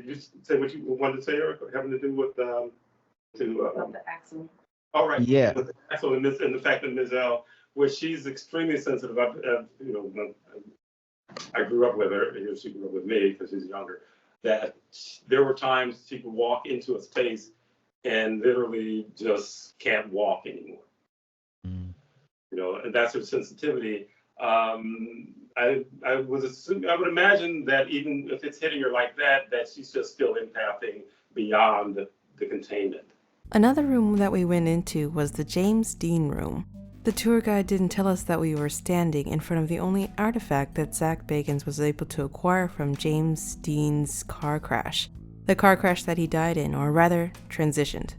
you say what you wanted to say, Eric, having to do with About the axle. all right, Yeah. with the axle and the fact that Ms. L, where she's extremely sensitive. I grew up with her. She grew up with me because she's younger. That there were times she could walk into a space and literally just can't walk anymore. Mm. And that's her sensitivity. I would imagine that even if it's hitting her like that she's just still empathing beyond the containment. Another room that we went into was the James Dean room. The tour guide didn't tell us that we were standing in front of the only artifact that Zak Bagans was able to acquire from James Dean's car crash. The car crash that he died in, or rather, transitioned.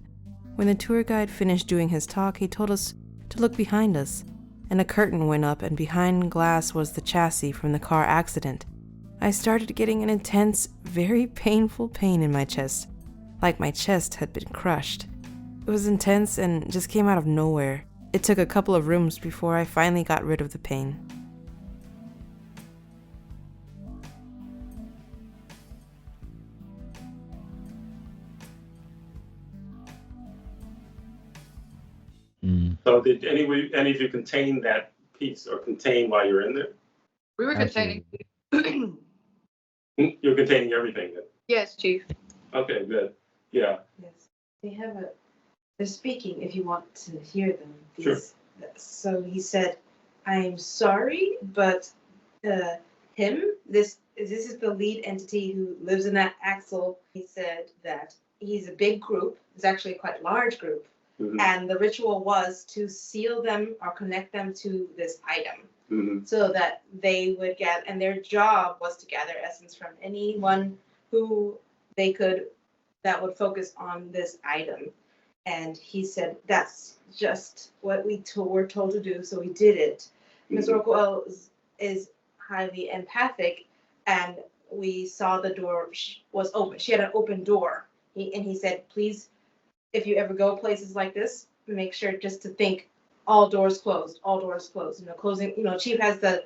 When the tour guide finished doing his talk, he told us to look behind us, and a curtain went up, and behind glass was the chassis from the car accident. I started getting an intense, very painful pain in my chest, like my chest had been crushed. It was intense and just came out of nowhere. It took a couple of rooms before I finally got rid of the pain. Mm. So did any of you contain that piece or contain while you're in there? We were containing. You're containing everything then? Yes, Chief. Okay, good. Yeah. Yes. They're speaking if you want to hear them. Sure. So he said, I'm sorry, but this is the lead entity who lives in that axle. He said that he's a big group. It's actually a quite large group. Mm-hmm. And the ritual was to seal them or connect them to this item. Mm-hmm. So that they would get, and their job was to gather essence from anyone who they could, that would focus on this item. And he said, that's just what we were told to do, so we did it. Ms. Rockwell is highly empathic, and we saw the door was open. She had an open door. He said, please, if you ever go places like this, make sure just to think, all doors closed, all doors closed. Closing, Chief has the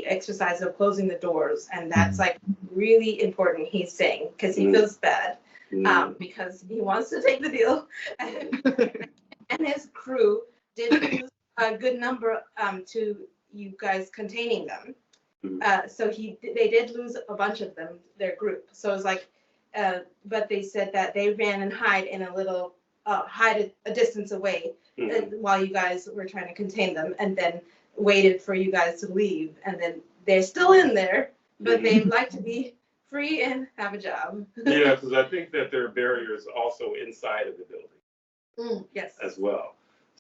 exercise of closing the doors, and that's like really important, he's saying, because he feels bad. Because he wants to take the deal, and his crew did lose a good number to you guys containing them. So they did lose a bunch of them, their group. So it's like, but they said that they ran and hide in a little, hide a distance away while you guys were trying to contain them, and then waited for you guys to leave. And then they're still in there, but they'd like to be free and have a job. Yeah, because I think that there are barriers also inside of the building. Yes. As well.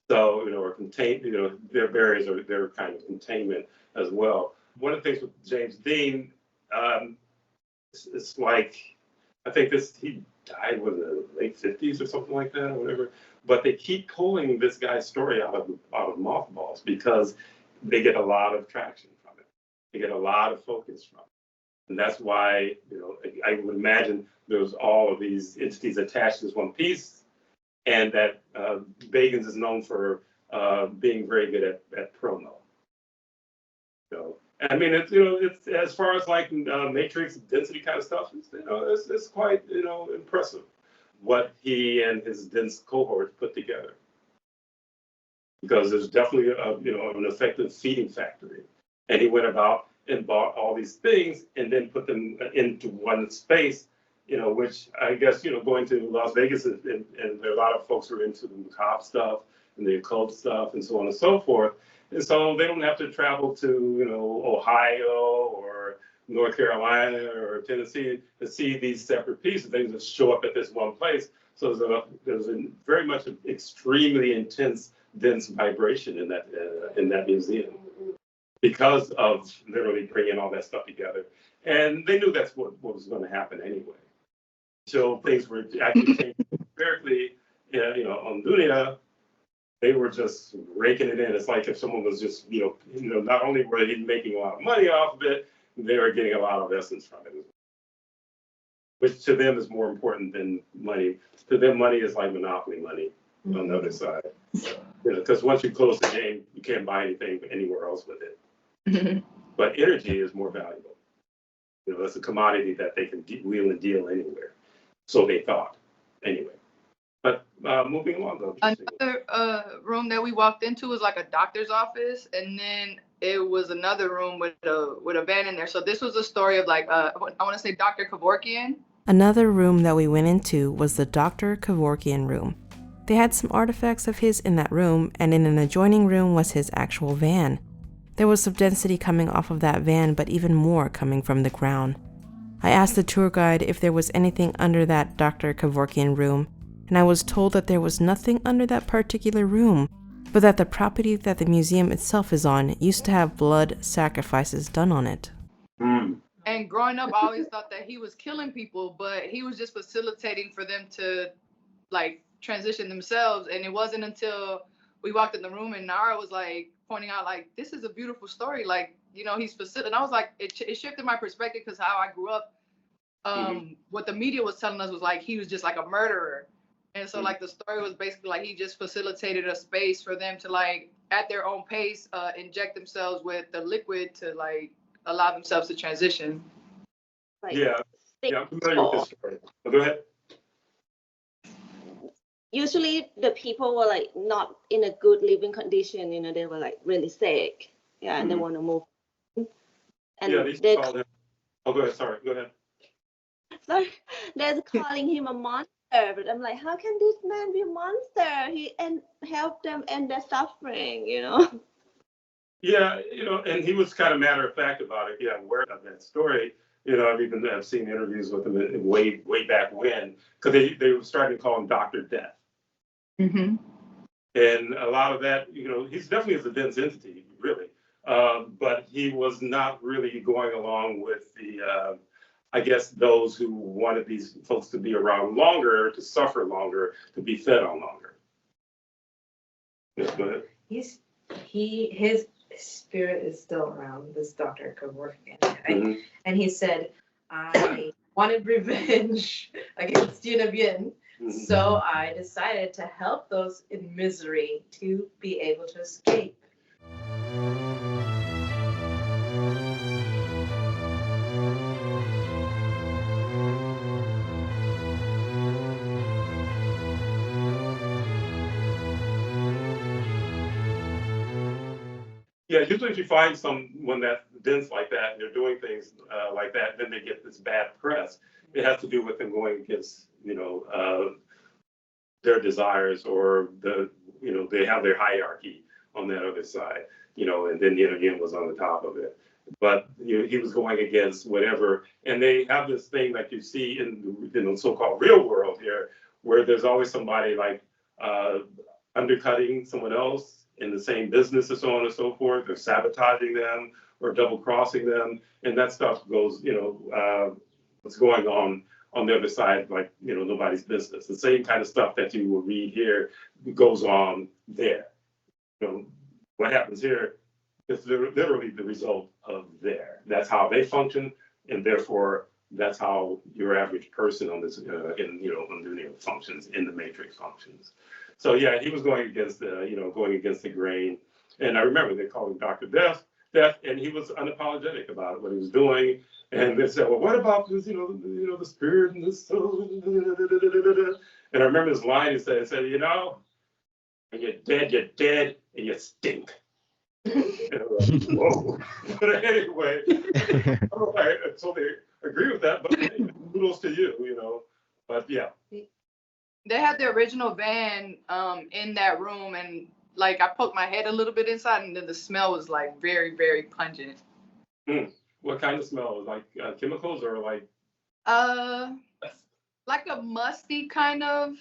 So, or contain, their barriers are their kind of containment as well. One of the things with James Dean, it's like, I think he died in the late 50s or something like that, or whatever. But they keep pulling this guy's story out of mothballs because they get a lot of traction from it. They get a lot of focus from it. And that's why, I would imagine there's all of these entities attached to this one piece, and that Bagans is known for being very good at promo. I mean, it's as far as like matrix density kind of stuff, it's quite, impressive what he and his dense cohort put together. Because there's definitely an effective feeding factory, and he went about and bought all these things and then put them into one space, which I guess, going to Las Vegas and there are a lot of folks who are into the macabre stuff and the occult stuff and so on and so forth. And so they don't have to travel to, Ohio or North Carolina or Tennessee to see these separate pieces. They just show up at this one place. So there's a very much an extremely intense, dense vibration in that museum, because of literally bringing all that stuff together. And they knew that's what was going to happen anyway. So things were actually changing empirically, on Dunia. They were just raking it in. It's like if someone was just, not only were they making a lot of money off of it, they were getting a lot of essence from it, which to them is more important than money. To them, money is like monopoly money on the other side. Because once you close the game, you can't buy anything anywhere else with it. But energy is more valuable. It's a commodity that they can wheel and deal anywhere. So they thought, anyway. But moving along, though. Another room that we walked into was like a doctor's office, and then it was another room with a van in there. So this was a story of like I want to say Dr. Kevorkian. Another room that we went into was the Dr. Kevorkian room. They had some artifacts of his in that room, and in an adjoining room was his actual van. There was some density coming off of that van, but even more coming from the ground. I asked the tour guide if there was anything under that Dr. Kevorkian room, and I was told that there was nothing under that particular room, but that the property that the museum itself is on used to have blood sacrifices done on it. And growing up, I always thought that he was killing people, but he was just facilitating for them to like transition themselves. And it wasn't until we walked in the room and Nara was like pointing out like, this is a beautiful story. Like, you know, he's facilitating. And I was like, it shifted my perspective because how I grew up, what the media was telling us was like, he was just like a murderer. And so like the story was basically like, he just facilitated a space for them to like, at their own pace, inject themselves with the liquid to like allow themselves to transition. Like, Yeah, I'm familiar with this story. Go ahead. usually the people were like not in a good living condition, you know, they were like really sick. Yeah, and they want to move. And Yeah, they called him. Oh, go ahead. Sorry, go ahead. sorry, they're calling him a monster. But I'm like, how can this man be a monster? He and help them end their suffering, you know? Yeah, you know, and he was kind of matter of fact about it. Yeah, I'm aware of that story. You know, I've seen interviews with him way back when, because they were starting to call him Dr. Death. Mm-hmm. And a lot of that, you know, he's definitely is a dense entity, really. But he was not really going along with the, I guess, those who wanted these folks to be around longer, to suffer longer, to be fed on longer. Yeah, go ahead. His spirit is still around, this Dr. Kevorkian guy. Mhm. And he said, I wanted revenge against Yunabin. Mhm. So I decided to help those in misery to be able to escape. Yeah, usually if you find someone that's dense like that, and they're doing things like that, then they get this bad press. It has to do with them going against, you know, their desires, or they have their hierarchy on that other side, you know, and then Yin was on the top of it. But he was going against whatever, and they have this thing like you see in the so-called real world here, where there's always somebody like undercutting someone else in the same business and so on and so forth, or sabotaging them or double crossing them. And that stuff goes, what's going on the other side, like, nobody's business. The same kind of stuff that you will read here goes on there. What happens here is literally the result of there. That's how they function. And therefore, that's how your average person on this, functions, in the matrix functions. So yeah, he was going against the grain. And I remember they called him Dr. Death, and he was unapologetic about what he was doing. And they said, well, what about this, the spirit and the soul? And I remember this line he said, when you're dead, and you stink. And I'm like, whoa. But anyway, I totally agree with that, but kudos to you, But yeah. They had the original van in that room, and like I poked my head a little bit inside, and then the smell was like very, very pungent. What kind of smell? Like chemicals, or like? Like a musty kind of,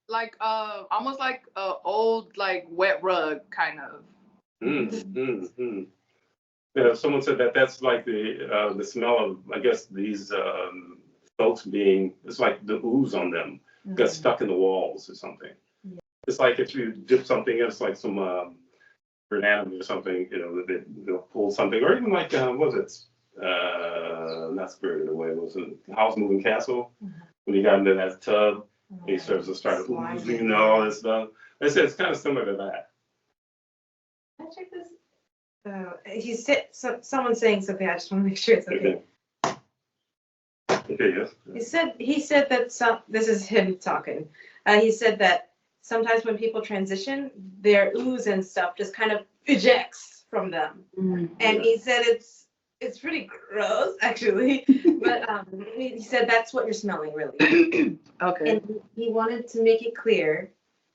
like almost like a old like wet rug kind of. Yeah, someone said that's like the smell of, I guess, these folks it's like the ooze on them got stuck in the walls or something. Yeah. It's like if you dip something, it's like some anatomy or something, they'll pull something, or even like what was it? Not Spirited Away, was it House Moving Castle? When he got into that tub, he started oozing all this stuff. They said it's kind of similar to that. Can I check this? He said someone's saying something. I just want to make sure it's okay. Okay, yes. He said that this is him talking. He said that sometimes when people transition, their ooze and stuff just kind of ejects from them. And he said it's pretty gross actually. But he said that's what you're smelling really. Okay. And he wanted to make it clear,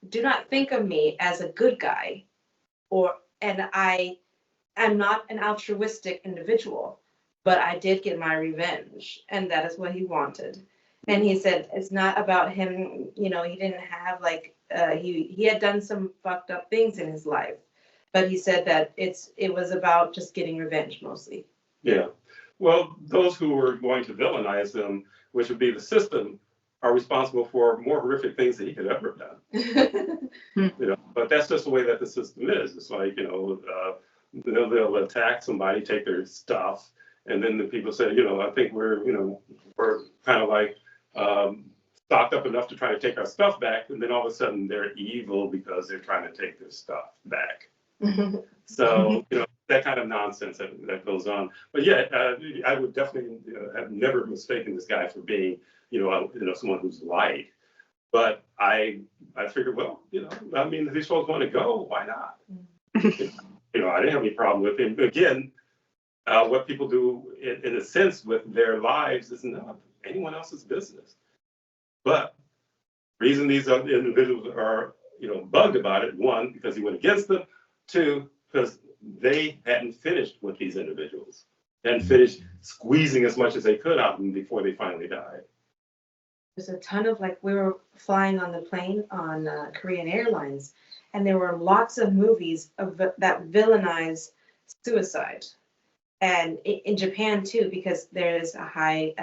do not think of me as a good guy and I am not an altruistic individual, but I did get my revenge, and that is what he wanted. And he said it's not about him, he didn't have he had done some fucked up things in his life, but he said that it was about just getting revenge mostly. Yeah. Well, those who were going to villainize him, which would be the system, are responsible for more horrific things that he could ever have done. But that's just the way that the system is. It's like, they'll attack somebody, take their stuff, and then the people say, I think we're kind of like stocked up enough to try to take our stuff back, and then all of a sudden they're evil because they're trying to take their stuff back. So, that kind of nonsense that goes on. But yeah, I would definitely have never mistaken this guy for being, someone who's light. But I figured, well, if these folks want to go, why not? I didn't have any problem with him. Again, what people do in a sense with their lives is not anyone else's business. But the reason these other individuals are, bugged about it, one, because he went against them, two, because they hadn't finished with these individuals. They hadn't finished squeezing as much as they could out of them before they finally died. There's a ton of we were flying on the plane on Korean Airlines, and there were lots of movies that villainize suicide. And in Japan too, because there is a high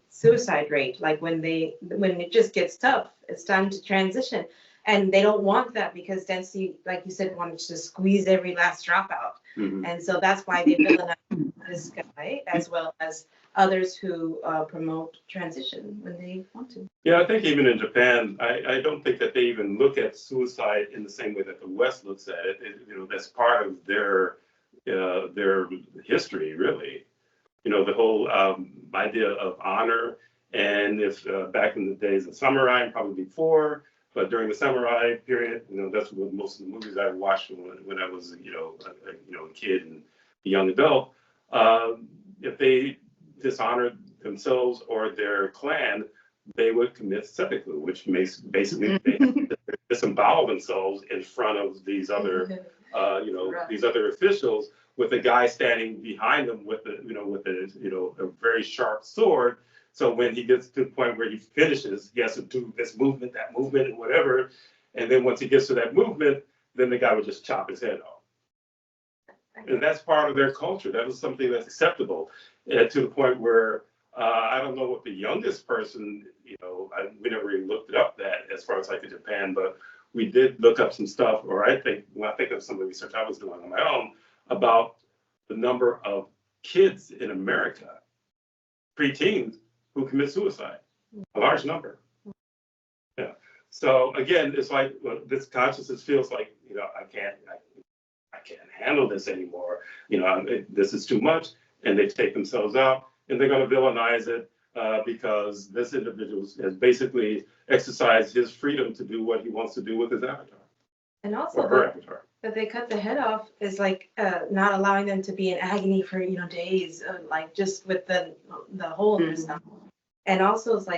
suicide rate. Like when it just gets tough, it's time to transition. And they don't want that because density, like you said, wanted to squeeze every last drop out. Mm-hmm. And so that's why they villainize this guy, as well as others who promote transition when they want to. Yeah, I think even in Japan, I don't think that they even look at suicide in the same way that the West looks at it. That's part of their history, really. The whole idea of honor. And if back in the days of samurai, and probably before, but during the samurai period, that's what most of the movies I watched when I was, a kid and a young adult. If they dishonored themselves or their clan, they would commit seppuku, which makes basically they disembowel themselves in front of these other, these other officials, with a guy standing behind them with a very sharp sword. So when he gets to the point where he finishes, he has to do this movement, that movement, and whatever. And then once he gets to that movement, then the guy would just chop his head off. And that's part of their culture. That was something that's acceptable to the point where I don't know what the youngest person, we never even looked it up that as far as in Japan, but we did look up some stuff, or I think of some of the research I was doing on my own about the number of kids in America, preteens, who commit suicide, a large number. Yeah. So again, it's like this consciousness feels like, I can't handle this anymore. This is too much, and they take themselves out, and they're going to villainize it because this individual has basically exercised his freedom to do what he wants to do with his avatar. And also or her avatar. that they cut the head off is not allowing them to be in agony for days, just with the hole in the stomach. And also it's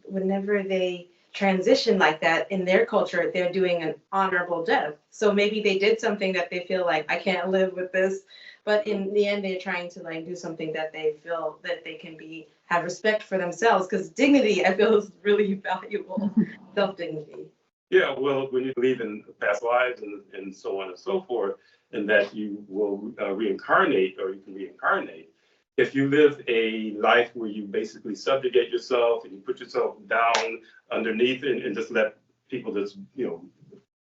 whenever they transition like that in their culture, they're doing an honorable death. So maybe they did something that they feel like, I can't live with this, but in the end they're trying to do something that they feel that they can have respect for themselves, because dignity, I feel, is really valuable. Self-dignity. Yeah, well, when you believe in past lives and so on and so forth, and that you will reincarnate, or you can reincarnate, if you live a life where you basically subjugate yourself and you put yourself down underneath and just let people just,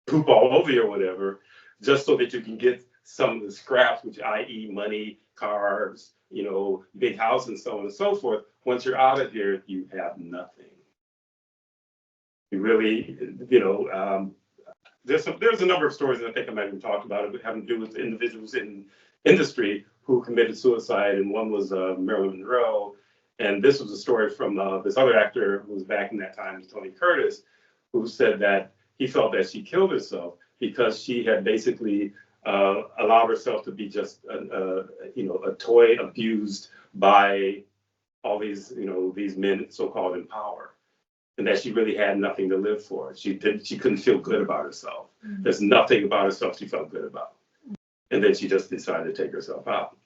poop all over you or whatever, just so that you can get some of the scraps, which i.e. money, cars, big house and so on and so forth, once you're out of here, you have nothing. You really, there's a number of stories that I think I might even talked about it, having to do with individuals in industry who committed suicide, and one was Marilyn Monroe, And this was a story from this other actor who was back in that time, Tony Curtis, who said that he felt that she killed herself because she had basically allowed herself to be just a toy abused by all these these men so-called in power, and that she really had nothing to live for. She couldn't feel good about herself. Mm-hmm. There's nothing about herself she felt good about, and then she just decided to take herself out.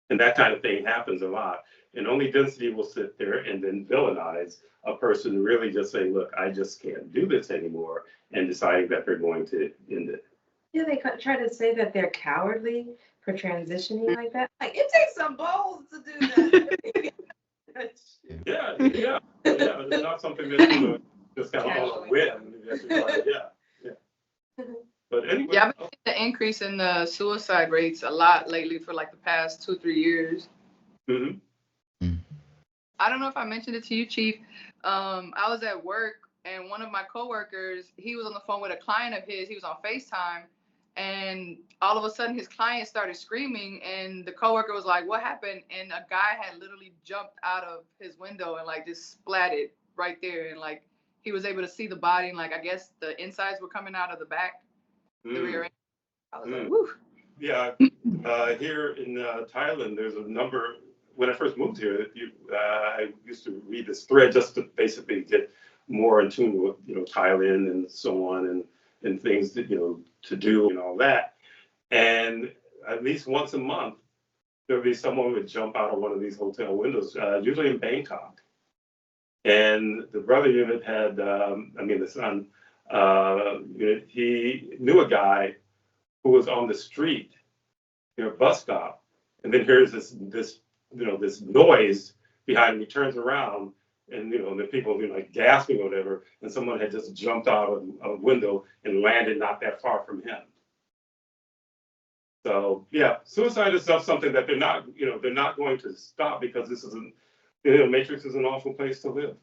And that kind of thing happens a lot. And only density will sit there and then villainize a person, really just saying, look, I just can't do this anymore, and deciding that they're going to end it. Yeah, they try to say that they're cowardly for transitioning like that. Like, it takes some balls to do that. Yeah. It's not something that you just kind of on a whim. Yeah. But anyway. Yeah, I've been seeing the increase in the suicide rates a lot lately for like the past 2-3 years. Mm-hmm. I don't know if I mentioned it to you, Chief. I was at work and one of my coworkers, he was on the phone with a client of his. He was on FaceTime, and all of a sudden his client started screaming, and the coworker was like, "What happened?" And a guy had literally jumped out of his window and like just splatted right there, and like he was able to see the body, and like I guess the insides were coming out of the back, the rear end. I was like, "Woo." Yeah, here in Thailand, there's a number. When I first moved here, I used to read this thread just to basically get more in tune with Thailand and so on, and things that to do and all that. And at least once a month, there would be someone who would jump out of one of these hotel windows, usually in Bangkok. And the brother unit had, the son unit, he knew a guy who was on the street near a bus stop, and then here's this noise behind him. He turns around, and the people like gasping or whatever, and someone had just jumped out of a window and landed not that far from him. So yeah, suicide is something that they're not going to stop, because this is Matrix is an awful place to live.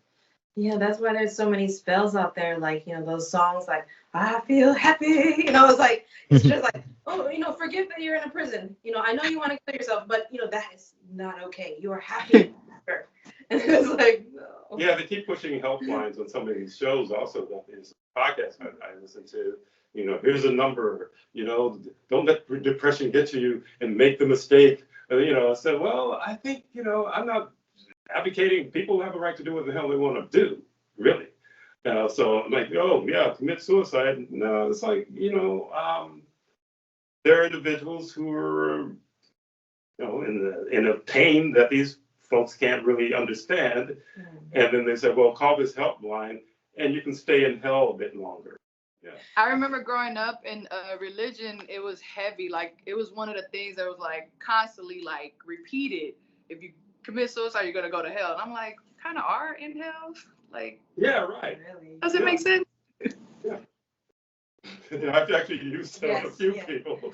Yeah, that's why there's so many spells out there, like, those songs like, I feel happy, it's just like, oh, forget that you're in a prison. I know you want to kill yourself, but, that is not okay. You are happy. And it's like, no. Yeah, they keep pushing helplines on some of these shows also. These podcasts I listen to, here's a number, don't let depression get to you and make the mistake. I said, well, I think, I'm not advocating people have a right to do what the hell they want to do, really. So I'm like, oh yeah, commit suicide. No, it's like, there are individuals who are, in a pain that these folks can't really understand. And then they said, well, call this helpline and you can stay in hell a bit longer. Yeah. I remember growing up in religion, it was heavy. Like, it was one of the things that was like constantly like repeated. If you commit suicide, you're gonna go to hell. And I'm like, kind of are in hell? Like, yeah, right. Really? Does it make sense? Yeah. I've actually used that on a few people.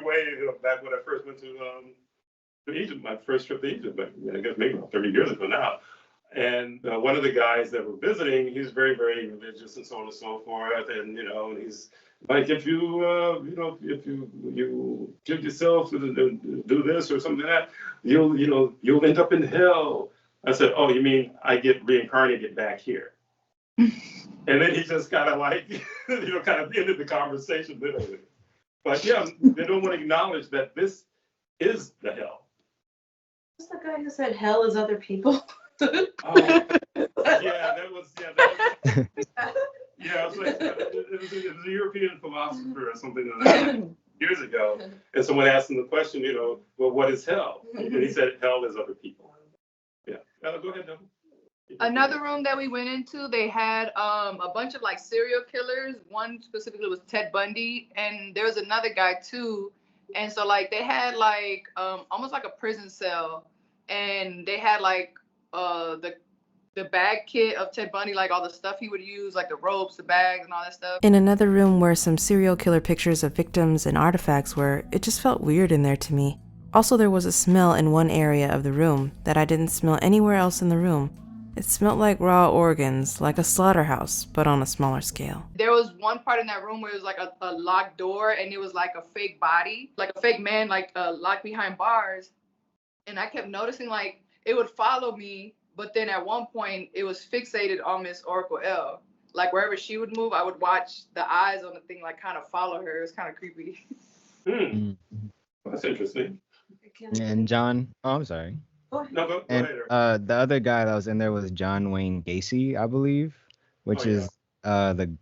way back when I first went to Egypt, my first trip to Egypt, but I guess maybe about 30 years ago now. And one of the guys that were visiting, he's very, very religious and so on and so forth. And, and he's like, if you, if you give yourself to do this or something like that, you'll end up in hell. I said, oh, you mean I get reincarnated back here? And then he just kind of like, kind of ended the conversation literally. But yeah, they don't want to acknowledge that this is the hell. Who's the guy who said hell is other people? Oh, that was like, it was a European philosopher or something like that years ago, and someone asked him the question, well, what is hell? And he said, hell is other people. Yeah, go ahead, Devin. Another room that we went into, they had a bunch of like serial killers. One specifically was Ted Bundy, and there was another guy too. And so like they had like almost like a prison cell, and they had like the bag kit of Ted Bundy, like all the stuff he would use, like the ropes, the bags, and all that stuff. In another room where some serial killer pictures of victims and artifacts were, it just felt weird in there to me. Also, there was a smell in one area of the room that I didn't smell anywhere else in the room. It smelled like raw organs, like a slaughterhouse, but on a smaller scale. There was one part in that room where it was like a locked door, and it was like a fake body, like a fake man, like locked behind bars. And I kept noticing, like, it would follow me, but then at one point it was fixated on Miss Oracle L. Like wherever she would move, I would watch the eyes on the thing like kind of follow her. It was kind of creepy. Mm. That's interesting. And John, oh, I'm sorry. No, go And ahead. the other guy that was in there was John Wayne Gacy, I believe, which Oh, yeah. is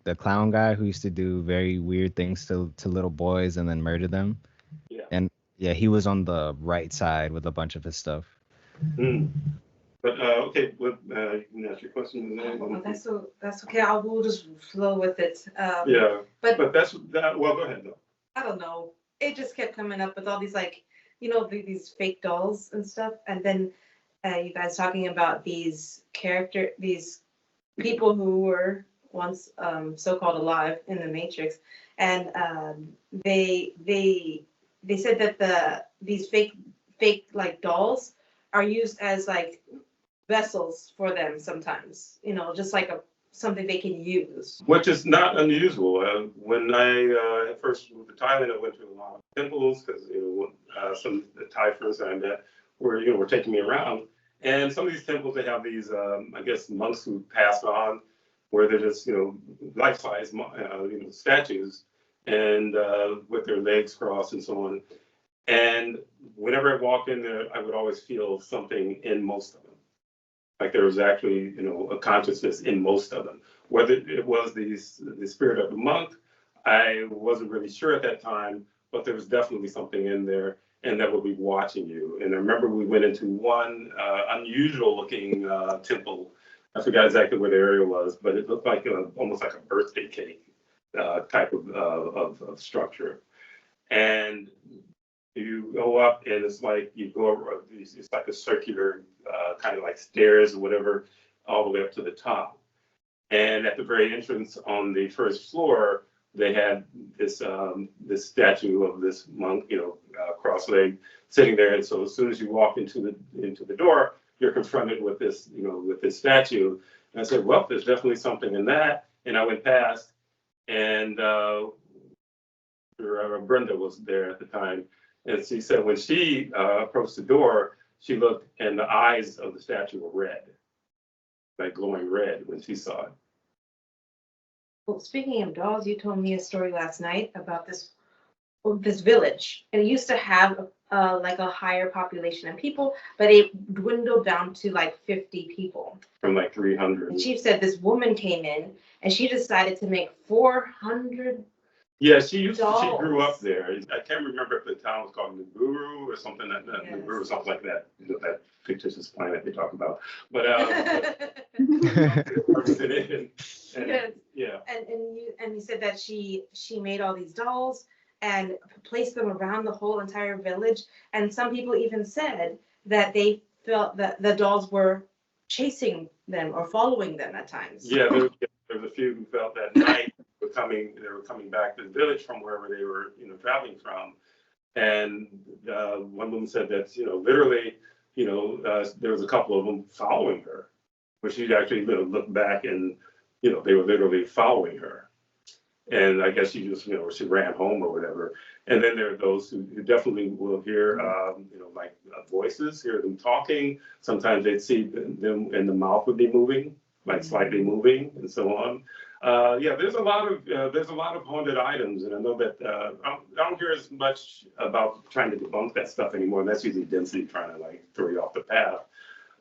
the clown guy who used to do very weird things to little boys and then murder them. Yeah. And yeah, he was on the right side with a bunch of his stuff. But okay, you can ask your question. That's okay. We'll just flow with it. Yeah, but well, go ahead though. I don't know. It just kept coming up with all these like, these fake dolls and stuff, and then you guys talking about these people who were once so-called alive in the Matrix, and they said that these fake like dolls are used as like vessels for them sometimes, just like something they can use. Which is not unusual. When I first moved to Thailand, I went to a lot of temples because some of the Thai friends that I met were taking me around, and some of these temples they have these I guess monks who passed on, where they're just life-size statues, and with their legs crossed and so on. And whenever I walked in there, I would always feel something in most of them. Like there was actually, a consciousness in most of them. Whether it was the spirit of the monk, I wasn't really sure at that time, but there was definitely something in there, and that would be watching you. And I remember we went into one unusual-looking temple. I forgot exactly where the area was, but it looked like almost like a birthday cake type of structure. And you go up, and it's like you go over. It's like a circular kind of like stairs or whatever, all the way up to the top. And at the very entrance on the first floor, they had this statue of this monk, cross-legged, sitting there. And so as soon as you walk into the door, you're confronted with this, with this statue. And I said, well, there's definitely something in that. And I went past, and Brenda was there at the time. And she said when she approached the door, she looked, and the eyes of the statue were red, like glowing red when she saw it. Well, speaking of dolls, you told me a story last night about this village, and it used to have like a higher population of people, but it dwindled down to like 50 people. From like 300. And she said this woman came in, and she decided to make 400. Yeah, she dolls. grew up there. I can't remember if the town was called Naguru or something like that. Yes. Naguru or something like that. That fictitious planet they talk about. But Yes. yeah. And you said that she made all these dolls and placed them around the whole entire village. And some people even said that they felt that the dolls were chasing them or following them at times. Yeah, there was a few who felt that night they were coming back to the village from wherever they were, traveling from. And one woman said that, literally, there was a couple of them following her, where she actually looked back and, they were literally following her. And I guess she just, she ran home or whatever. And then there are those who definitely will hear, like voices, hear them talking. Sometimes they'd see them and the mouth would be moving, like slightly moving and so on. Yeah, there's a lot of haunted items, and I know that I don't hear as much about trying to debunk that stuff anymore. That's usually density trying to like throw you off the path.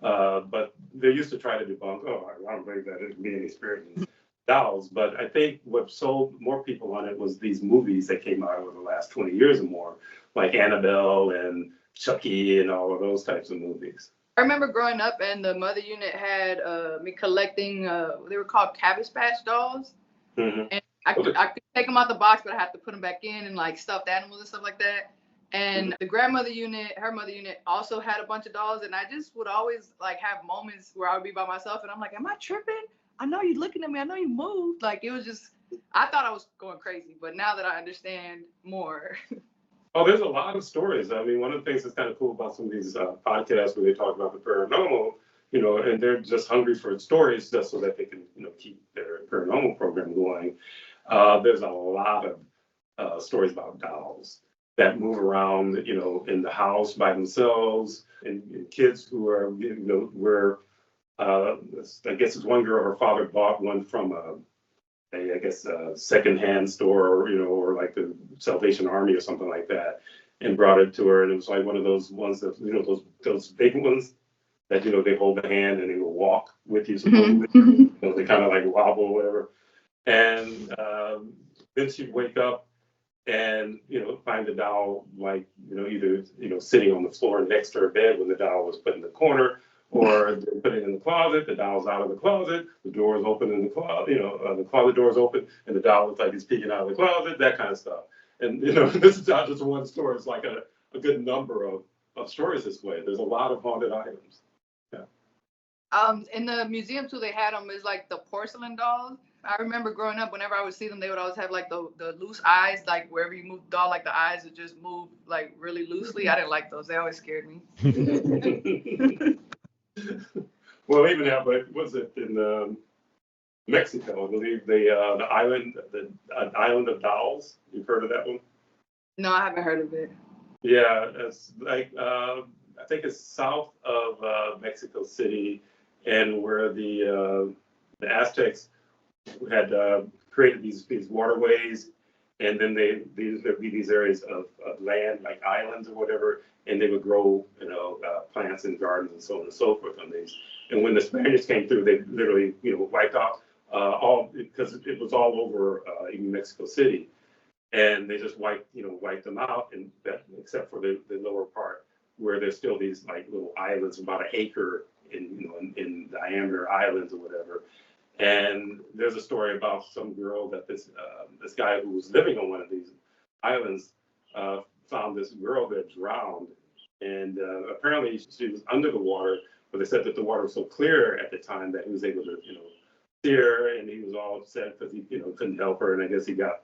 But they used to try to debunk. Oh, I don't believe that there's be any spirit in dolls. But I think what sold more people on it was these movies that came out over the last 20 years or more, like Annabelle and Chucky and all of those types of movies. I remember growing up, and the mother unit had me collecting. They were called Cabbage Patch dolls, and I could take them out the box, but I had to put them back in and like stuffed animals and stuff like that. And the grandmother unit, her mother unit, also had a bunch of dolls, and I just would always like have moments where I would be by myself, and I'm like, "Am I tripping? I know you're looking at me. I know you moved." Like it was just, I thought I was going crazy, but now that I understand more. Oh, there's a lot of stories. I mean, one of the things that's kind of cool about some of these podcasts where they talk about the paranormal, and they're just hungry for stories just so that they can, keep their paranormal program going. There's a lot of stories about dolls that move around, in the house by themselves, and kids who are, where I guess it's one girl, her father bought one from I guess a secondhand store, or like the Salvation Army or something like that, and brought it to her, and it was like one of those ones that, those big ones that, they hold the hand and they will walk with you supposedly. They kind of like wobble or whatever. And then she'd wake up and, find the doll, like, either, sitting on the floor next to her bed when the doll was put in the corner, or they put it in the closet, the doll's out of the closet, the door's open in the closet, the closet door's open, and the doll looks like he's peeking out of the closet, that kind of stuff. And, this is not just one story, it's like a good number of stories this way. There's a lot of haunted items. Yeah. In the museum too, they had them as like the porcelain dolls. I remember growing up, whenever I would see them, they would always have like the loose eyes, like wherever you move the doll, like the eyes would just move like really loosely. I didn't like those. They always scared me. Well, even now, but was it in Mexico? I believe the island of dolls. You've heard of that one? No, I haven't heard of it. Yeah, it's like I think it's south of Mexico City, and where the Aztecs had created these waterways, and then there'd be these areas of land like islands or whatever, and they would grow plants and gardens and so on and so forth on these. And when the Spaniards came through, they literally wiped out all, because it was all over even Mexico City, and they just wiped them out, and except for the lower part where there's still these like little islands about an acre in diameter islands or whatever. And there's a story about some girl that this guy who was living on one of these islands found this girl that drowned, and apparently she was under the water, but they said that the water was so clear at the time that he was able to see her, and he was all upset because he couldn't help her, and I guess he got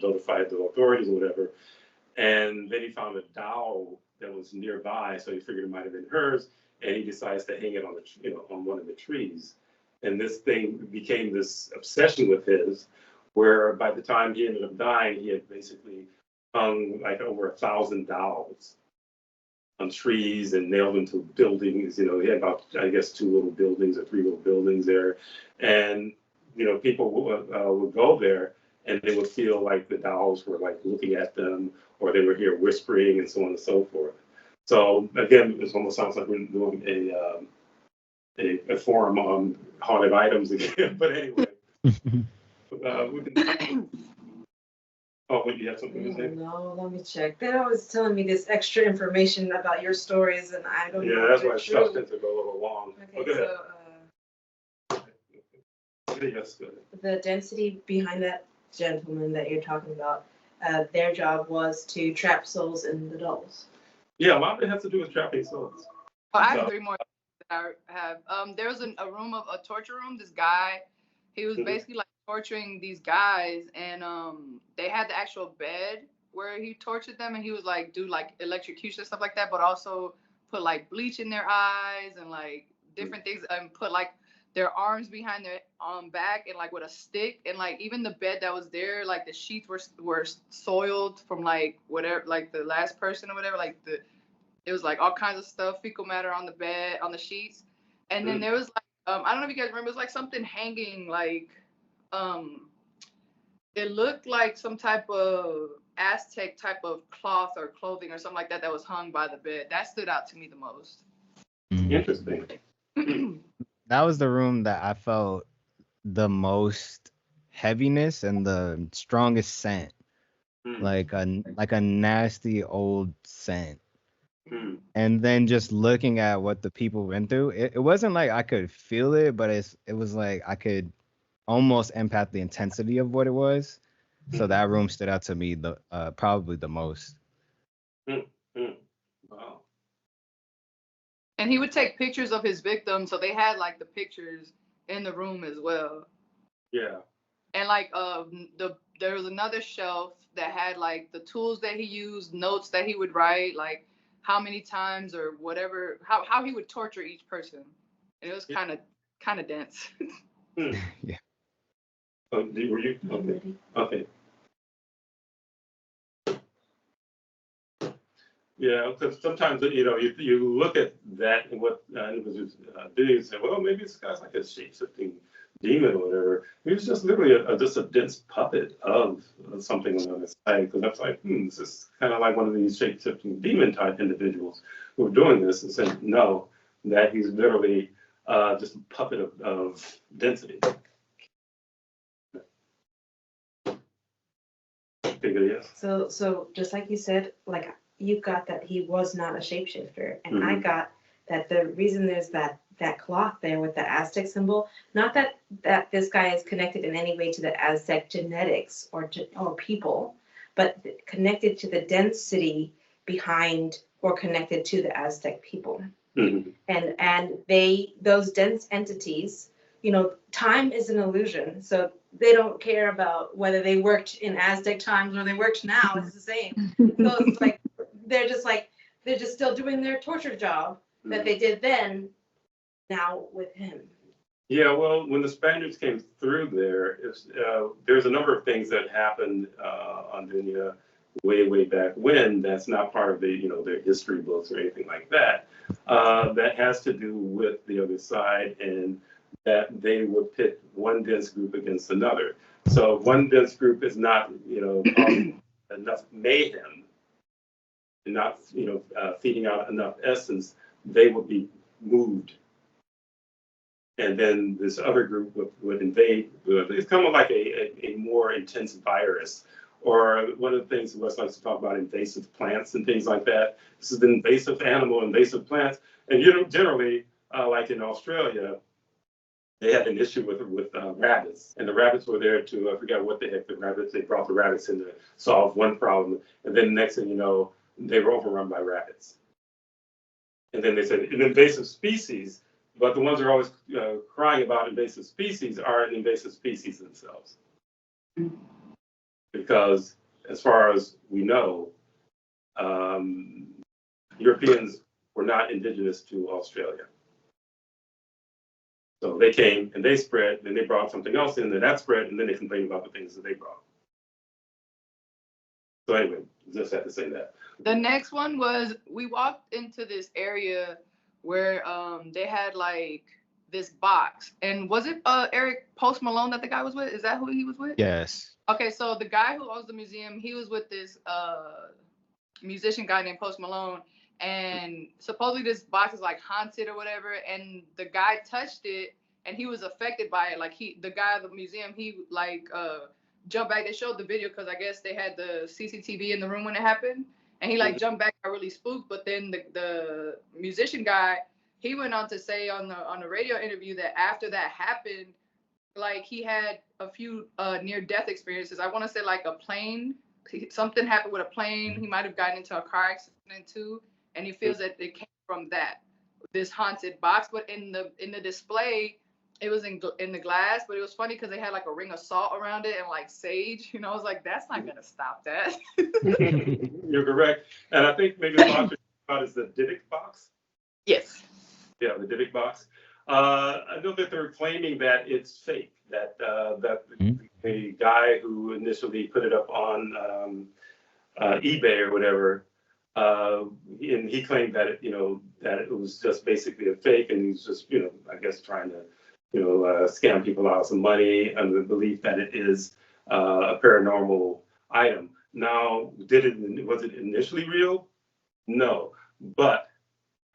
notified the authorities or whatever. And then he found a doll that was nearby, so he figured it might have been hers, and he decides to hang it on on one of the trees. And this thing became this obsession with his, where by the time he ended up dying, he had basically hung like over 1,000 dolls on trees and nailed them to buildings. He had about, I guess, 2 little buildings or 3 little buildings there. And, people would go there and they would feel like the dolls were like looking at them, or they would hear whispering and so on and so forth. So again, this almost sounds like we're doing a forum on haunted items again, but anyway. You have something to say? No, let me check. They're always telling me this extra information about your stories, and I don't know. Yeah, that's why stuff tends to go a little long. Okay, so Yes, go ahead. the density behind that gentleman that you're talking about, their job was to trap souls in the dolls. Yeah, a lot of it has to do with trapping souls. Well, I have 3 more that I have. There was a room of a torture room. This guy, he was basically like torturing these guys, and they had the actual bed where he tortured them, and he was like do like electrocution and stuff like that, but also put like bleach in their eyes and like different things, and put like their arms behind their back and like with a stick, and like even the bed that was there, like the sheets were soiled from like whatever, like the last person or whatever, like it was like all kinds of stuff, fecal matter on the bed, on the sheets. And then there was like, I don't know if you guys remember, it was like something hanging, like, it looked like some type of Aztec type of cloth or clothing or something like that was hung by the bed. That stood out to me the most. Interesting. That was the room that I felt the most heaviness and the strongest scent, like a nasty old scent. And then just looking at what the people went through, it wasn't like I could feel it, but it was like I could almost empath the intensity of what it was. So that room stood out to me probably the most. Wow. And he would take pictures of his victims, so they had like the pictures in the room as well. Yeah. And like there was another shelf that had like the tools that he used, notes that he would write, like how many times or whatever, how he would torture each person. And it was kind of dense. Yeah. Were you? Okay. Okay. Yeah, because sometimes you look at that and what individuals do, you say, well, maybe this guy's like a shape-shifting demon or whatever. He was just literally just a dense puppet of something on the other side. Because that's like, this is kind of like one of these shape-shifting demon type individuals who are doing this, and saying no, that he's literally just a puppet of density. Yes. So just like you said, like you got that he was not a shapeshifter, and I got that the reason there's that cloth there with the Aztec symbol, not that this guy is connected in any way to the Aztec genetics or people, but connected to the density behind or connected to the Aztec people. And those dense entities, time is an illusion, so they don't care about whether they worked in Aztec times or they worked now. It's the same. So it's like they're just still doing their torture job that they did then, now with him. Yeah, well, when the Spaniards came through there's a number of things that happened on Dunya way back when that's not part of their history books or anything like that. That has to do with the other side, and that they would pit one dense group against another. So if one dense group is not, causing enough mayhem and not, feeding out enough essence, they would be moved. And then this other group would invade. It's kind of like a more intense virus. Or one of the things Wes likes to talk about, invasive plants and things like that. This is the invasive animal, invasive plants. And generally, like in Australia, they had an issue with rabbits, and the rabbits were there to, I forgot what the heck they brought the rabbits in to solve one problem, and then next thing you know, they were overrun by rabbits. And then they said an invasive species, but the ones who are always crying about invasive species are invasive species themselves. Because as far as we know, Europeans were not indigenous to Australia. So they came and they spread, then they brought something else in, then that spread, and then they complained about the things that they brought. So anyway, just had to say that. The next one was, we walked into this area where they had like this box, and was it Eric Post Malone that the guy was with? Is that who he was with? Yes. Okay, so the guy who owns the museum, he was with this musician guy named Post Malone, and supposedly this box is like haunted or whatever, and the guy touched it and he was affected by it. Like the guy at the museum, he like jumped back. They showed the video because I guess they had the CCTV in the room when it happened, and he like jumped back, got really spooked. But then the musician guy, he went on to say on the radio interview that after that happened, like he had a few near-death experiences. I want to say like a plane, something happened with a plane. He might have gotten into a car accident too, and he feels that it came from this haunted box. But in the display, it was in the glass, but it was funny because they had like a ring of salt around it and like sage. I was like, that's not gonna stop that. You're correct, and I think maybe the box you're talking about is the Dybbuk box. Yes. Yeah, the Dybbuk box. I know that they're claiming that it's fake. That the guy who initially put it up on eBay or whatever, and he claimed that it was just basically a fake, and he's just I guess trying to scam people out of some money under the belief that it is a paranormal item. Now, was it initially real? No, but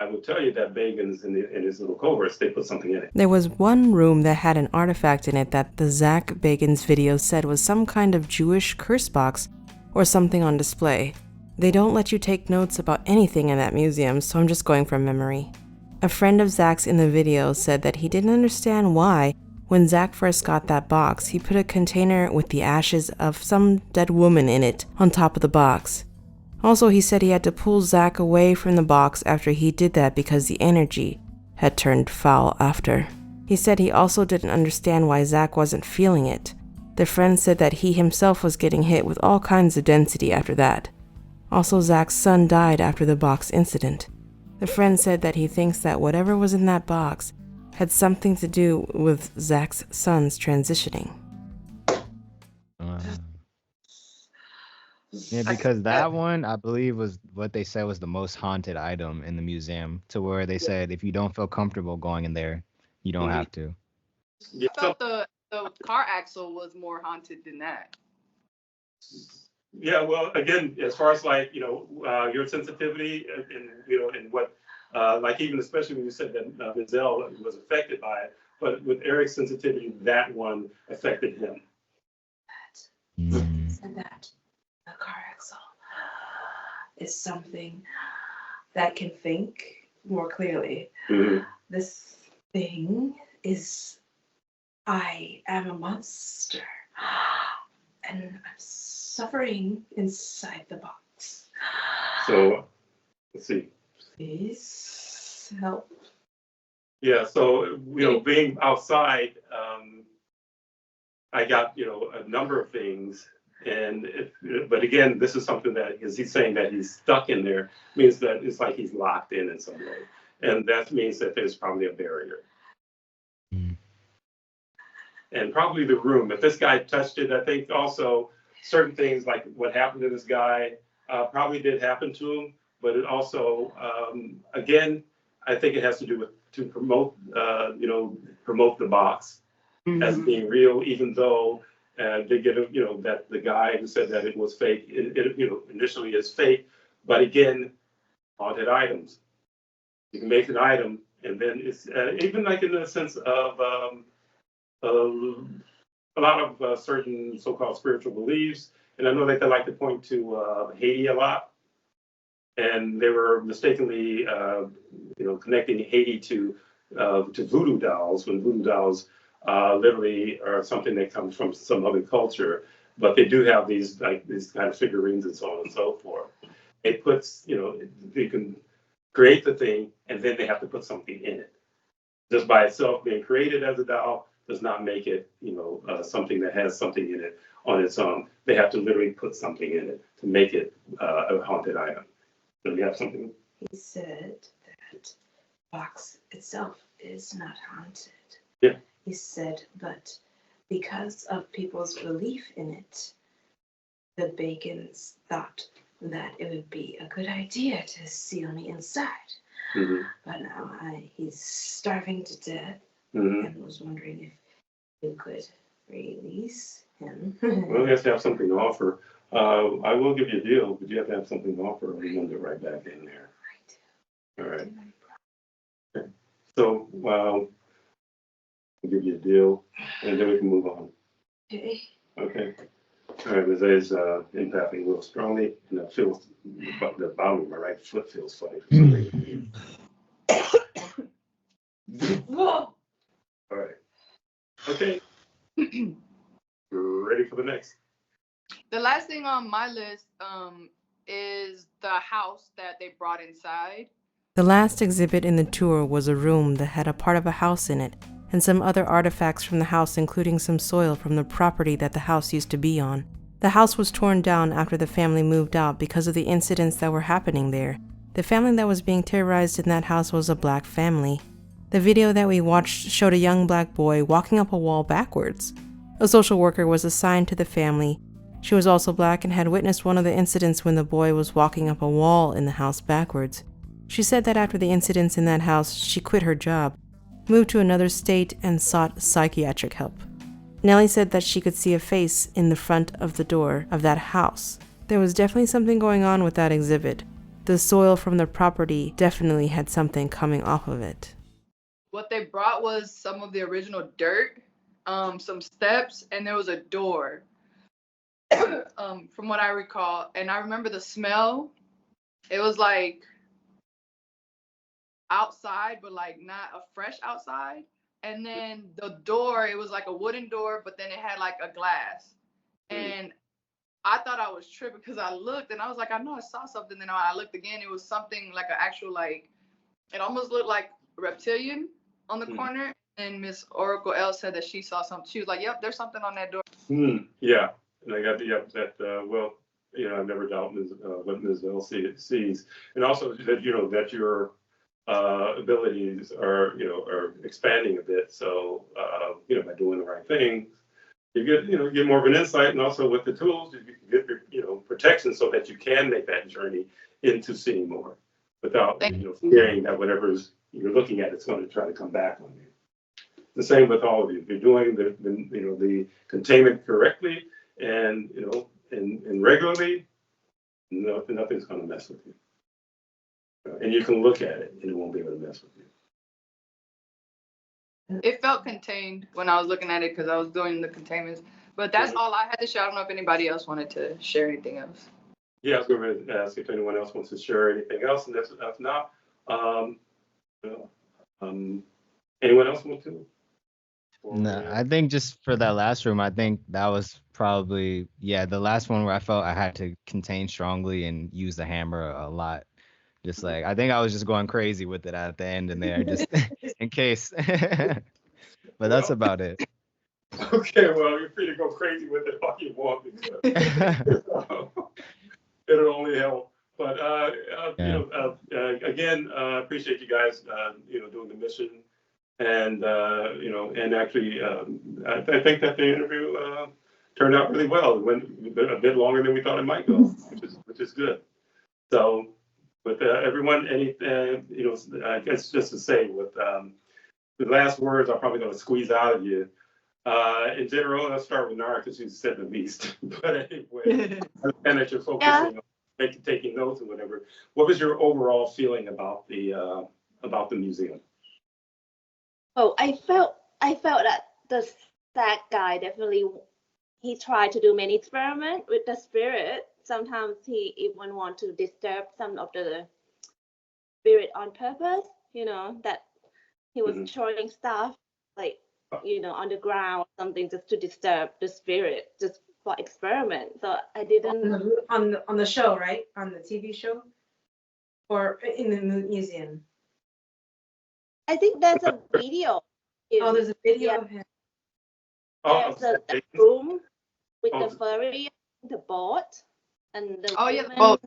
I will tell you that Bagans in his little cohorts, they put something in it. There was one room that had an artifact in it that the Zak Bagans video said was some kind of Jewish curse box or something on display. They don't let you take notes about anything in that museum, so I'm just going from memory. A friend of Zak's in the video said that he didn't understand why, when Zak first got that box, he put a container with the ashes of some dead woman in it on top of the box. Also, he said he had to pull Zak away from the box after he did that because the energy had turned foul after. He said he also didn't understand why Zak wasn't feeling it. The friend said that he himself was getting hit with all kinds of density after that. Also, Zak's son died after the box incident. The friend said that he thinks that whatever was in that box had something to do with Zak's son's transitioning. Yeah, because that one, I believe, was what they said was the most haunted item in the museum, to where they said if you don't feel comfortable going in there, you don't have to. Yeah, I felt the car axle was more haunted than that. yeah, well, again, as far as like, your sensitivity and what, like even especially when you said that Giselle was affected by it, but with Eric's sensitivity, that one affected him. And that a car axle is something that can think more clearly. Mm-hmm. This thing is, I am a monster, and I'm suffering inside the box. So, let's see. Please help. Yeah, so, being outside, I got, a number of things. But again, this is something that, is he's saying that he's stuck in there, means that it's like he's locked in some way. And that means that there's probably a barrier. Mm. And probably the room. If this guy touched it, I think also certain things like what happened to this guy probably did happen to him. But it also, again, I think it has to do with to promote, promote the box as being real, even though they get, that the guy who said that it was fake, initially is fake. But again, haunted items. You can make an item, and then it's even like in the sense of a lot of certain so-called spiritual beliefs. And I know that they like to point to Haiti a lot. And they were mistakenly, connecting Haiti to voodoo dolls, when voodoo dolls literally are something that comes from some other culture. But they do have these kind of figurines and so on and so forth. It puts, you can create the thing, and then they have to put something in it. Just by itself being created as a doll does not make it, something that has something in it on its own. They have to literally put something in it to make it a haunted item. So we have something. He said that box itself is not haunted. Yeah. He said, but because of people's belief in it, the Bagans thought that it would be a good idea to see on the inside. Mm-hmm. But now he's starving to death, Mm-hmm. and was wondering if you could release him. Well, you have to have something to offer. I will give you a deal, but you have to have something to offer, or you want to get right back in there. All right. Okay. So, I'll give you a deal, and then we can move on. Okay. Okay. All right, Ms. A is empathing real strongly, and I feel the bottom of my right foot feels funny for some reason. Whoa. All right. Okay. Ready for the next. The last thing on my list is the house that they brought inside. The last exhibit in the tour was a room that had a part of a house in it, and some other artifacts from the house, including some soil from the property that the house used to be on. The house was torn down after the family moved out because of the incidents that were happening there. The family that was being terrorized in that house was a black family. The video that we watched showed a young black boy walking up a wall backwards. A social worker was assigned to the family. She was also black and had witnessed one of the incidents when the boy was walking up a wall in the house backwards. She said that after the incidents in that house, she quit her job, moved to another state, and sought psychiatric help. Nellie said that she could see a face in the front of the door of that house. There was definitely something going on with that exhibit. The soil from the property definitely had something coming off of it. What they brought was some of the original dirt, some steps, and there was a door, from what I recall. And I remember the smell. It was like outside, but like not a fresh outside. And then the door, it was like a wooden door, but then it had like a glass. And I thought I was tripping because I looked and I was like, I know I saw something. Then when I looked again, it was something like an actual, like, it almost looked like reptilian on the corner. And Miss Oracle L said that she saw something. She was like, yep, there's something on that door. Yeah. And I got well, I never doubt what Ms. L sees. And also that, that your abilities are expanding a bit. So, by doing the right thing, you get more of an insight, and also with the tools, you get protection so that you can make that journey into seeing more without fearing that whatever you're looking at, it's going to try to come back on you. The same with all of you. If you're doing the containment correctly and and regularly, nothing's going to mess with you. And you can look at it, and it won't be able to mess with you. It felt contained when I was looking at it because I was doing the containments. But that's all I had to share. I don't know if anybody else wanted to share anything else. Yeah, I was going to ask if anyone else wants to share anything else, and if not, anyone else want to? No, I think just for that last room, I think that was probably, the last one where I felt I had to contain strongly and use the hammer a lot. Just like, I think I was just going crazy with it at the end and there, just in case. But that's about it. Okay, well, you're free to go crazy with it all you want, because it'll only help. But again, appreciate you guys, doing the mission, and and actually, I think that the interview turned out really well. It went a bit longer than we thought it might go, which is good. So, with everyone, I guess just to say, with the last words, I'm probably going to squeeze out of you. In general, let's start with Nara because she's said the least. But anyway, and that you're focusing on taking notes and whatever. What was your overall feeling about the museum? Oh, I felt that the Zak guy definitely, he tried to do many experiments with the spirit. Sometimes he even want to disturb some of the spirit on purpose, that he was throwing stuff like, on the ground or something just to disturb the spirit, just for experiment. So I didn't. On the show, right? On the TV show? Or in the museum? I think there's a video. Oh, there's a video of him. There's a room with the furry, the boat, and the woman.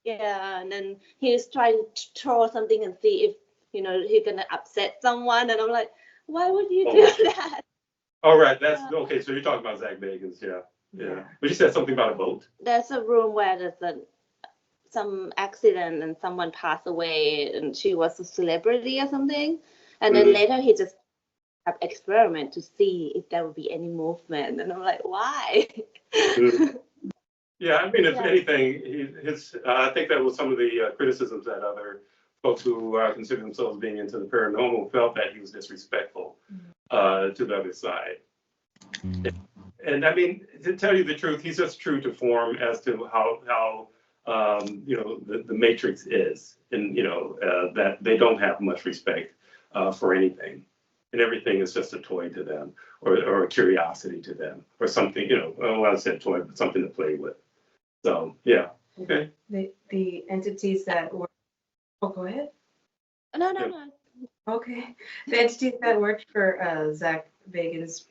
And then he's trying to throw something and see if he's gonna upset someone, and I'm like, why would you do that? All right, that's okay. So you're talking about Zak Bagans, yeah. But you said something about a boat. There's a room where there's some accident and someone passed away, and she was a celebrity or something, and then later he just have experiment to see if there would be any movement, and I'm like, why? Yeah, I mean, if anything, I think that was some of the criticisms that other folks who consider themselves being into the paranormal felt, that he was disrespectful to the other side. And I mean, to tell you the truth, he's just true to form as to how the Matrix is, and that they don't have much respect for anything, and everything is just a toy to them, or a curiosity to them, or something. Well, I said toy, but something to play with. So yeah, okay. The entities that were. Oh, go ahead. No. Okay. The entities that worked for Zak Bagans,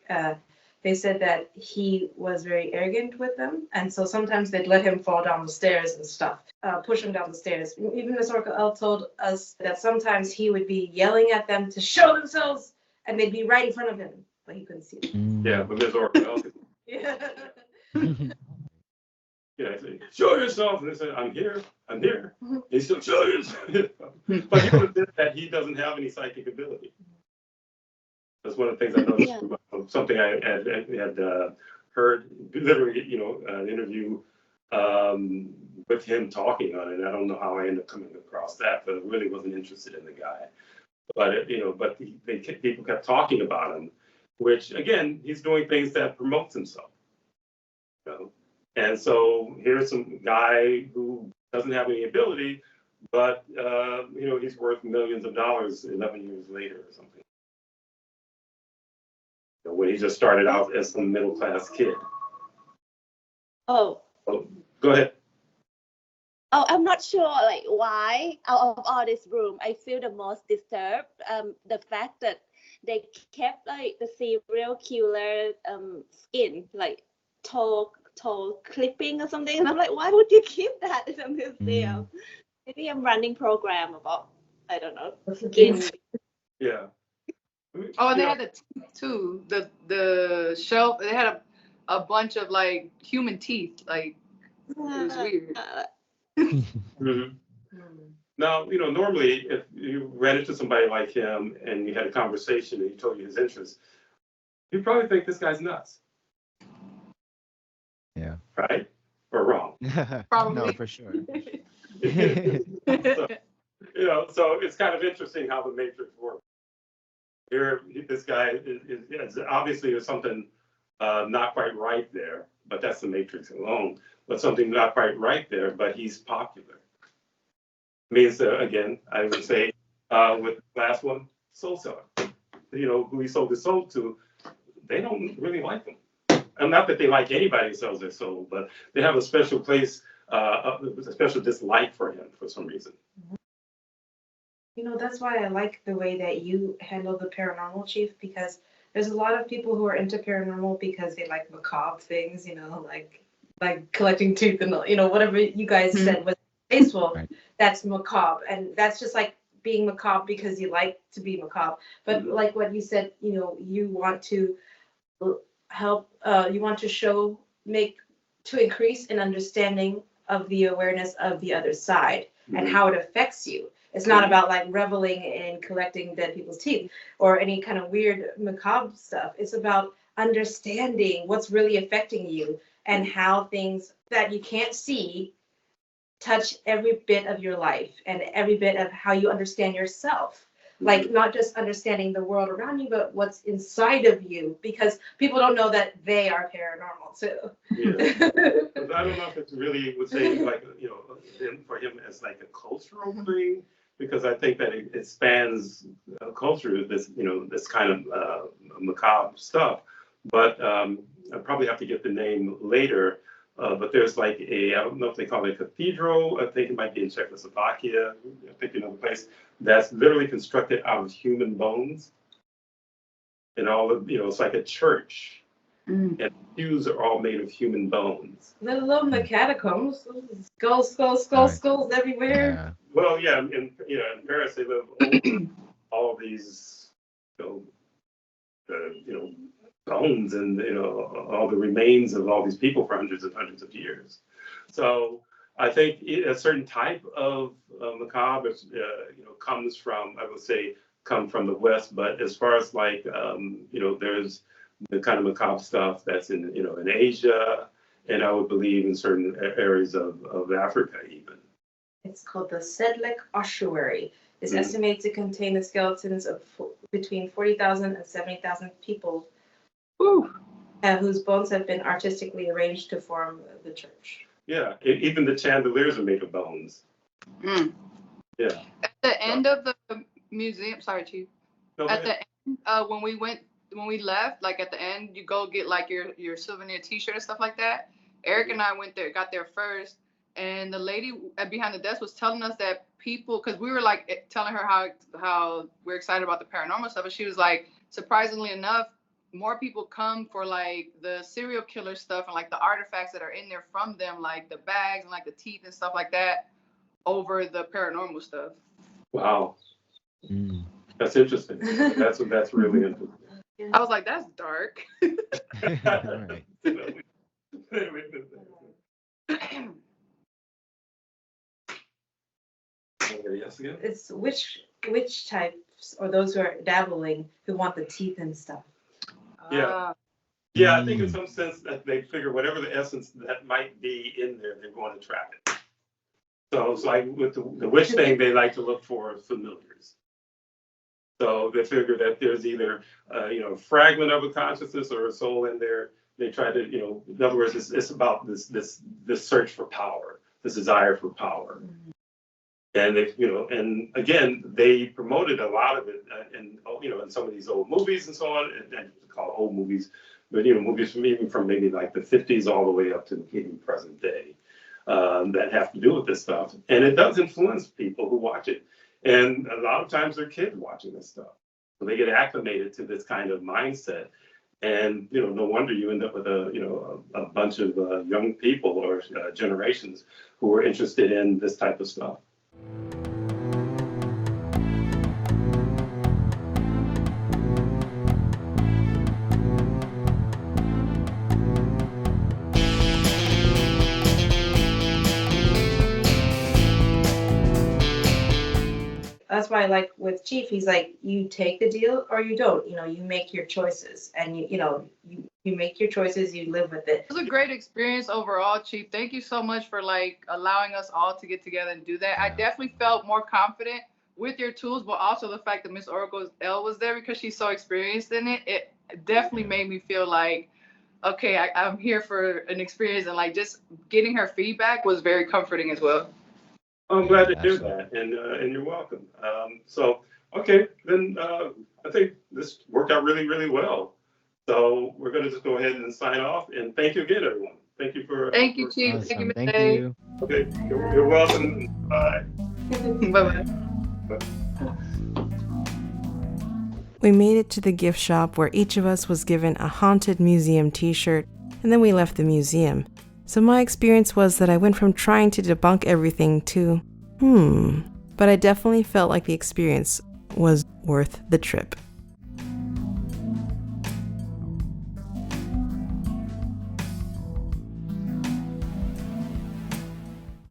they said that he was very arrogant with them, and so sometimes they'd let him fall down the stairs and stuff, push him down the stairs. Even Miss Orca L told us that sometimes he would be yelling at them to show themselves, and they'd be right in front of him, but he couldn't see them. Yeah, but Miss Orca L. Yeah. Yeah, I say, show yourself, and they say, I'm here. He still show yourself. But he would admit that he doesn't have any psychic ability. That's one of the things I noticed about something I had heard, literally, an interview with him talking on it. I don't know how I ended up coming across that, but I really wasn't interested in the guy. But people kept talking about him, which again, he's doing things that promotes himself. And so here's some guy who doesn't have any ability, but he's worth millions of dollars 11 years later or something. When he just started out as some middle class kid. Oh, go ahead. Oh, I'm not sure why out of all this room I feel the most disturbed. The fact that they kept the serial killer skin, toe clipping or something, and I'm like, why would you keep that in a museum? Maybe I'm running program about, I don't know, skin. Yeah. Oh, and they Yeah. had the teeth too. The shelf. They had a bunch of like human teeth. Like it was weird. Mhm. Now, normally if you ran into somebody like him and you had a conversation and he told you his interests, you probably think this guy's nuts, Yeah. right? Or wrong. Probably. No, for sure. So, so it's kind of interesting how the Matrix works. Here, this guy is obviously there's something not quite right there, but that's the Matrix alone. But something not quite right there, but he's popular. Means again, I would say with the last one, soul seller. Who he sold his soul to, they don't really like him. And not that they like anybody who sells their soul, but they have a special place, a special dislike for him for some reason. That's why I like the way that you handle the paranormal, Chief, because there's a lot of people who are into paranormal because they like macabre things, like collecting teeth and whatever you guys said was tasteful. Right. That's macabre, and that's just like being macabre because you like to be macabre. But like what you said, you want to help, you want to increase an understanding of the awareness of the other side and how it affects you. It's not about like reveling in collecting dead people's teeth or any kind of weird macabre stuff. It's about understanding what's really affecting you and how things that you can't see touch every bit of your life and every bit of how you understand yourself. Like not just understanding the world around you, but what's inside of you, because people don't know that they are paranormal too. Yeah. But I don't know if it's really would say like for him as like a cultural thing, because I think that it spans culture. This this kind of macabre stuff. But I probably have to get the name later. But there's like I don't know if they call it a cathedral. I think it might be in Czechoslovakia. I think another place that's literally constructed out of human bones. And all of, it's like a church. And the pews are all made of human bones. Let alone the catacombs. Skulls everywhere. Yeah. Well, yeah, in Paris they live over all these, bones and all the remains of all these people for hundreds and hundreds of years. So I think a certain type of macabre, comes from, I would say, come from the West. But as far as like, there's the kind of macabre stuff that's in Asia, and I would believe in certain areas of Africa even. It's called the Sedlec ossuary. It's estimated to contain the skeletons of between 40,000 and 70,000 people whose bones have been artistically arranged to form the church. Yeah, even the chandeliers are made of bones. Yeah. At the end of the museum, sorry, Chief. No, At the end, when we left, like at the end, you go get like your souvenir T-shirt and stuff like that. Eric and I got there first, and the lady behind the desk was telling us that people, because we were like telling her how we're excited about the paranormal stuff, and she was like, surprisingly enough, more people come for like the serial killer stuff and like the artifacts that are in there from them, like the bags and like the teeth and stuff like that, over the paranormal stuff. Wow. That's interesting. That's really interesting. I was like, that's dark. Right. Yes, again? It's which types, or those who are dabbling, who want the teeth and stuff. Yeah. Yeah, I think in some sense that they figure whatever the essence that might be in there, they're going to trap it. So it's like with the witch thing, they like to look for familiars. So they figure that there's either a fragment of a consciousness or a soul in there. They try to, in other words, it's about this search for power, this desire for power. And if and again, they promoted a lot of it, in some of these old movies and so on, and call old movies, but movies from maybe like the 50s all the way up to even present day, that have to do with this stuff, and it does influence people who watch it, and a lot of times they're kids watching this stuff, so they get acclimated to this kind of mindset, and no wonder you end up with a bunch of young people or generations who are interested in this type of stuff. that's why, like with Chief, he's like, you take the deal or you don't. You know, you make your choices, and you make your choices. You live with it. It was a great experience overall, Chief. Thank you so much for like allowing us all to get together and do that. I definitely felt more confident with your tools, but also the fact that Miss Oracle L was there because she's so experienced in it. It definitely made me feel like, okay, I'm here for an experience, and like just getting her feedback was very comforting as well. I'm glad to hear that, and you're welcome. So, okay, then I think this worked out really, really well. So we're going to just go ahead and sign off, and thank you again, everyone. Thank you for. Thank you, Chief. Awesome. Thank you, Miss Thank A. you. Okay, you're welcome. Bye. Bye-bye. We made it to the gift shop where each of us was given a Haunted Museum t-shirt, and then we left the museum. So my experience was that I went from trying to debunk everything to, but I definitely felt like the experience was worth the trip.